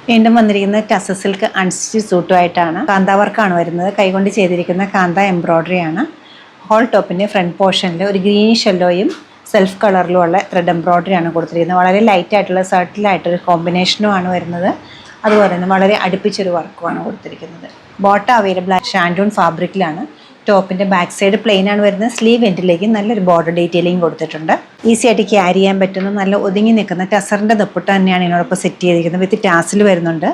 വീണ്ടും വന്നിരിക്കുന്നത് tussar silk unstitch സൂട്ടുമായിട്ടാണ്. കാന്ത വർക്കാണ് വരുന്നത്. കൈകൊണ്ട് ചെയ്തിരിക്കുന്ന കാന്ത എംബ്രോയ്ഡറി ആണ്. ഹോൾ ടോപ്പിൻ്റെ ഫ്രണ്ട് പോർഷനിൽ ഒരു ഗ്രീനിഷ് യെല്ലോയും സെൽഫ് കളറിലുമുള്ള ത്രെഡ് എംബ്രോയ്ഡറി ആണ് കൊടുത്തിരിക്കുന്നത്. വളരെ ലൈറ്റ് ആയിട്ടുള്ള സർട്ടിലായിട്ടൊരു കോമ്പിനേഷനുമാണ് വരുന്നത്. അതുപോലെ തന്നെ വളരെ അടുപ്പിച്ചൊരു വർക്കുമാണ് കൊടുത്തിരിക്കുന്നത്. ബോട്ടം അവൈലബിൾ ആയ ഷാൻഡൂൺ ഫാബ്രിക്കിലാണ്. ടോപ്പിൻ്റെ ബാക്ക് സൈഡ് പ്ലെയിൻ ആണ് വരുന്നത്. സ്ലീവ് എൻഡിലേക്ക് നല്ലൊരു ബോർഡർ ഡീറ്റെയിലിംഗ് കൊടുത്തിട്ടുണ്ട്. ഈസി ആയിട്ട് ക്യാരി ചെയ്യാൻ പറ്റുന്ന നല്ല ഒതുങ്ങി നിൽക്കുന്ന ടസറിൻ്റെ ദുപ്പട്ട തന്നെയാണ് ഇതിനോടൊപ്പം സെറ്റ് ചെയ്തിരിക്കുന്നത്. വിത്ത് ടാസിൽ വരുന്നുണ്ട്.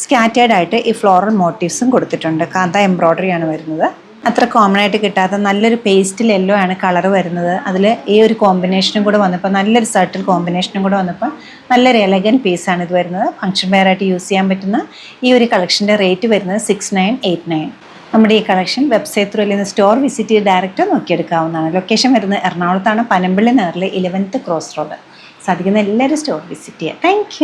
സ്കാറ്റേർഡ് ആയിട്ട് ഈ ഫ്ലോറൽ മോട്ടീവ്സും കൊടുത്തിട്ടുണ്ട്. കാന്ത എംബ്രോയ്ഡറി ആണ് വരുന്നത്. അത്ര കോമൺ ആയിട്ട് കിട്ടാത്ത നല്ലൊരു പേസ്റ്റിൽ യെല്ലോ ആണ് കളർ വരുന്നത്. അതിൽ ഈ ഒരു കോമ്പിനേഷനും കൂടെ വന്നപ്പോൾ നല്ലൊരു സർട്ടിൽ കോമ്പിനേഷനും കൂടെ വന്നപ്പോൾ നല്ലൊരു എലഗൻറ്റ് പീസാണ് ഇത് വരുന്നത്. ഫംഗ്ഷൻ വെയർ ആയിട്ട് യൂസ് ചെയ്യാൻ പറ്റുന്ന ഈ ഒരു കളക്ഷൻ്റെ റേറ്റ് വരുന്നത് 6989. നമ്മുടെ ഈ കളക്ഷൻ വെബ്സൈറ്റ് ത്രൂ അല്ലെങ്കിൽ സ്റ്റോർ വിസിറ്റ് ചെയ്ത് ഡയറക്റ്റ് നോക്കിയെടുക്കാവുന്നതാണ്. ലൊക്കേഷൻ വരുന്നത് എറണാകുളത്താണ്, പനമ്പള്ളി നഗറിലെ 11th ക്രോസ് റോഡ്. സാധിക്കുന്ന എല്ലാവരും സ്റ്റോർ വിസിറ്റ് ചെയ്യുക. താങ്ക്